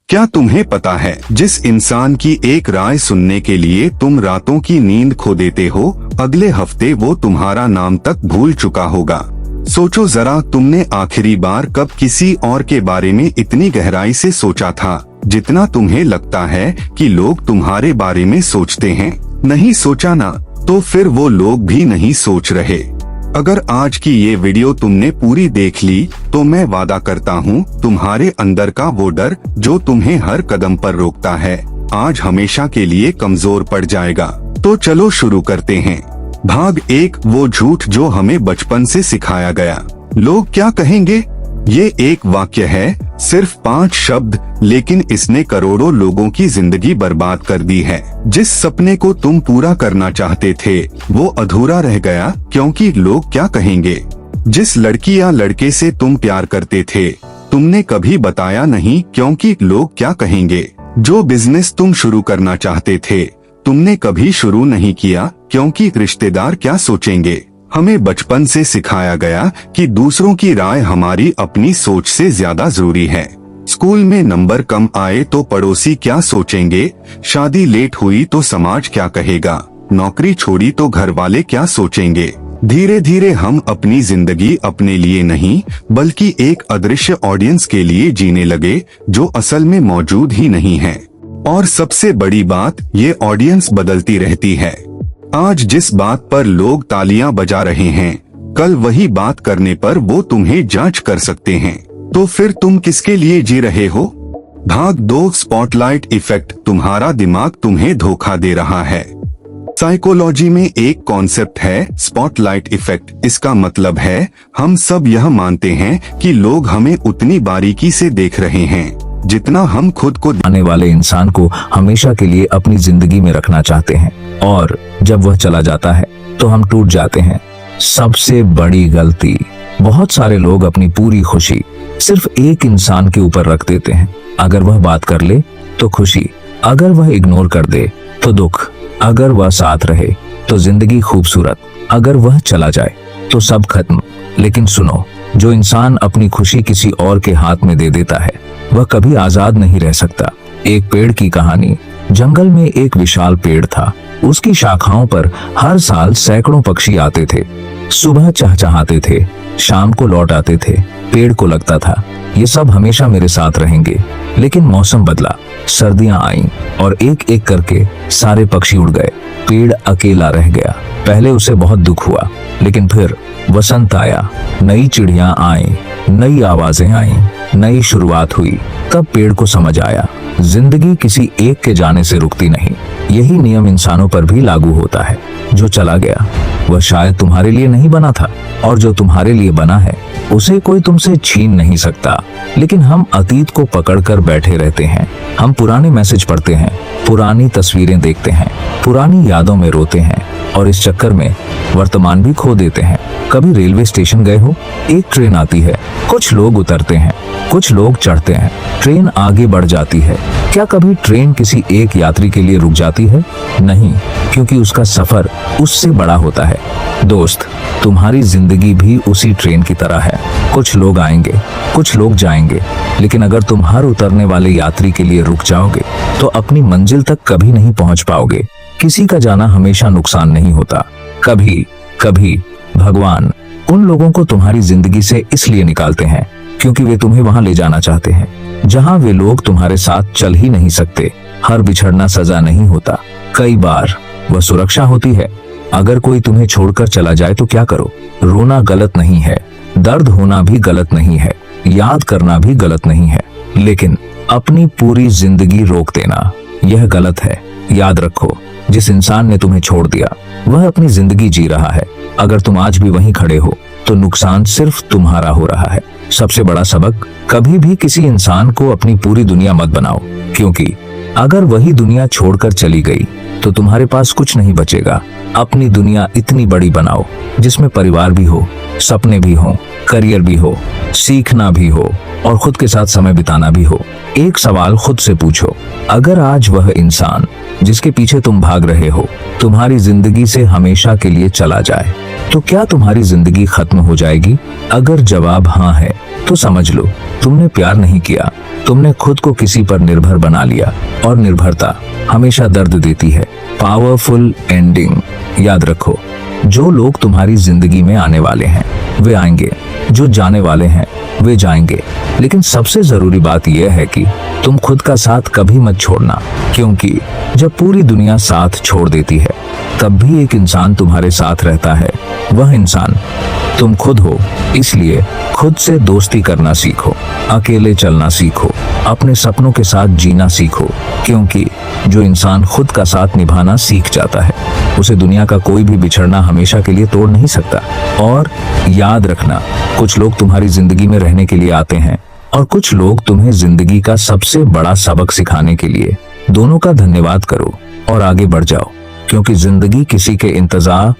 क्या तुम्हें पता है, जिस इंसान की एक राय सुनने के लिए तुम रातों की नींद खो देते हो, अगले हफ्ते वो तुम्हारा नाम तक भूल चुका होगा। सोचो जरा, तुमने आखिरी बार कब किसी और के बारे में इतनी गहराई से सोचा था, जितना तुम्हें लगता है कि लोग तुम्हारे बारे में सोचते हैं? नहीं सोचा ना, तो फिर वो लोग भी नहीं सोच रहे। अगर आज की ये वीडियो तुमने पूरी देख ली, तो मैं वादा करता हूँ तुम्हारे अंदर का वो डर जो तुम्हें हर कदम पर रोकता है, आज हमेशा के लिए कमजोर पड़ जाएगा। तो चलो शुरू करते हैं। भाग 1, वो झूठ जो हमें बचपन से सिखाया गया। लोग क्या कहेंगे? ये एक वाक्य है, सिर्फ 5 शब्द, लेकिन इसने करोड़ों लोगों की जिंदगी बर्बाद कर दी है। जिस सपने को तुम पूरा करना चाहते थे, वो अधूरा रह गया क्योंकि लोग क्या कहेंगे। जिस लड़की या लड़के से तुम प्यार करते थे, तुमने कभी बताया नहीं क्योंकि लोग क्या कहेंगे। जो बिजनेस तुम शुरू करना चाहते थे, तुमने कभी शुरू नहीं किया क्योंकि रिश्तेदार क्या सोचेंगे। हमें बचपन से सिखाया गया कि दूसरों की राय हमारी अपनी सोच से ज्यादा जरूरी है। स्कूल में नंबर कम आए तो पड़ोसी क्या सोचेंगे, शादी लेट हुई तो समाज क्या कहेगा, नौकरी छोड़ी तो घर वाले क्या सोचेंगे। धीरे धीरे हम अपनी जिंदगी अपने लिए नहीं, बल्कि एक अदृश्य ऑडियंस के लिए जीने लगे, जो असल में मौजूद ही नहीं है। और सबसे बड़ी बात, ये ऑडियंस बदलती रहती है। आज जिस बात पर लोग तालियां बजा रहे हैं, कल वही बात करने पर वो तुम्हें जज कर सकते हैं। तो फिर तुम किसके लिए जी रहे हो? भाग 2, स्पॉटलाइट इफेक्ट। तुम्हारा दिमाग तुम्हें धोखा दे रहा है। साइकोलॉजी में एक कॉन्सेप्ट है, स्पॉटलाइट इफेक्ट। इसका मतलब है, हम सब यह मानते हैं कि लोग हमें उतनी बारीकी से देख रहे हैं जितना हम खुद को। आने वाले इंसान को हमेशा के लिए अपनी जिंदगी में रखना चाहते हैं, और जब वह चला जाता है तो हम टूट जाते हैं। सबसे बड़ी गलती, बहुत सारे लोग अपनी पूरी खुशी सिर्फ एक इंसान के ऊपर रख देते हैं। अगर वह बात कर ले तो खुशी, अगर वह इग्नोर कर दे तो दुख, अगर वह साथ रहे तो जिंदगी खूबसूरत, अगर वह चला जाए तो सब खत्म। लेकिन सुनो, जो इंसान अपनी खुशी किसी और के हाथ में दे देता है, वह कभी आजाद नहीं रह सकता। एक पेड़ की कहानी। जंगल में एक विशाल पेड़ था। उसकी शाखाओं पर हर साल सैकड़ों पक्षी आते थे। सुबह चहचहाते थे, शाम को लौट आते थे। पेड़ को लगता था, ये सब हमेशा मेरे साथ रहेंगे। लेकिन मौसम बदला, सर्दियां आईं और एक एक करके सारे पक्षी उड़ गए। पेड़ अकेला रह गया। पहले उसे बहुत दुख हुआ, लेकिन फिर वसंत आया, नई चिड़ियां आईं, नई आवाजें आईं, नई शुरुआत हुई। तब पेड़ को समझ आया, जिंदगी किसी एक के जाने से रुकती नहीं। यही नियम इंसानों पर भी लागू होता है। जो चला गया वह शायद तुम्हारे लिए नहीं बना था, और जो तुम्हारे लिए बना है उसे कोई तुमसे छीन नहीं सकता। लेकिन हम अतीत को पकड़कर बैठे रहते हैं। हम पुराने मैसेज पढ़ते हैं, पुरानी तस्वीरें देखते हैं, पुरानी यादों में रोते हैं, और इस चक्कर में वर्तमान भी खो देते हैं। कभी रेलवे स्टेशन गए हो? एक ट्रेन आती है, कुछ लोग उतरते हैं, कुछ लोग चढ़ते हैं, ट्रेन आगे बढ़ जाती है। क्या कभी ट्रेन किसी एक यात्री के लिए रुक जाती है? नहीं, क्योंकि उसका सफर उससे बड़ा होता है। दोस्त, तुम्हारी जिंदगी भी उसी ट्रेन की तरह है। कुछ लोग आएंगे, कुछ लोग जाएंगे, लेकिन अगर तुम हर उतरने वाले यात्री के लिए रुक जाओगे तो अपनी मंजिल तक कभी नहीं पहुंच पाओगे। किसी का जाना हमेशा नुकसान नहीं होता। कभी कभी भगवान उन लोगों को तुम्हारी जिंदगी से इसलिए निकालते हैं क्योंकि वे तुम्हें वहां ले जाना चाहते हैं जहां वे लोग तुम्हारे साथ चल ही नहीं सकते। हर बिछड़ना सजा नहीं होता, कई बार वह सुरक्षा होती है। अगर कोई तुम्हें छोड़कर चला जाए तो क्या करो? रोना गलत नहीं है, दर्द होना भी गलत नहीं है, याद करना भी गलत नहीं है, लेकिन अपनी पूरी जिंदगी रोक देना, यह गलत है। याद रखो, जिस इंसान ने तुम्हें छोड़ दिया वह अपनी जिंदगी जी रहा है। अगर तुम आज भी वहीं खड़े हो तो नुकसान सिर्फ तुम्हारा हो रहा है। सबसे बड़ा सबक, कभी भी किसी इंसान को अपनी पूरी दुनिया मत बनाओ, क्योंकि अगर वही दुनिया छोड़कर चली गई तो तुम्हारे पास कुछ नहीं बचेगा। अपनी दुनिया इतनी बड़ी बनाओ जिसमें परिवार भी हो, सपने भी हो, करियर भी हो, सीखना भी हो और खुद के साथ समय बिताना भी हो। एक सवाल खुद से पूछो, अगर आज वह इंसान जिसके पीछे तुम भाग रहे हो तुम्हारी जिंदगी से हमेशा के लिए चला जाए तो क्या तुम्हारी जिंदगी खत्म हो जाएगी? अगर जवाब हाँ है तो समझ लो तुमने प्यार नहीं किया, तुमने खुद को किसी पर निर्भर बना लिया और निर्भरता हमेशा दर्द देती है। पावरफुल एंडिंग याद रखो, जो लोग तुम्हारी जिंदगी में आने वाले हैं वे आएंगे, जो जाने वाले हैं वे जाएंगे, लेकिन सबसे जरूरी बात यह है कि तुम खुद का साथ कभी मत छोड़ना, क्योंकि जब पूरी दुनिया साथ छोड़ देती है तब भी एक इंसान तुम्हारे साथ रहता है। वह इंसान तुम खुद हो। इसलिए खुद से दोस्ती करना सीखो, अकेले चलना सीखो, अपने सपनों के साथ जीना सीखो, क्योंकि जो इंसान खुद का साथ निभाना सीख जाता है उसे दुनिया का कोई भी बिछड़ना हमेशा के लिए तोड़ नहीं सकता। और याद रखना, कुछ लोग तुम्हारी जिंदगी में रहने के लिए आते हैं और कुछ लोग तुम्हें जिंदगी का सबसे बड़ा सबक सिखाने के लिए। दोनों का धन्यवाद करो और आगे बढ़ जाओ, क्योंकि जिंदगी किसी के इंतजार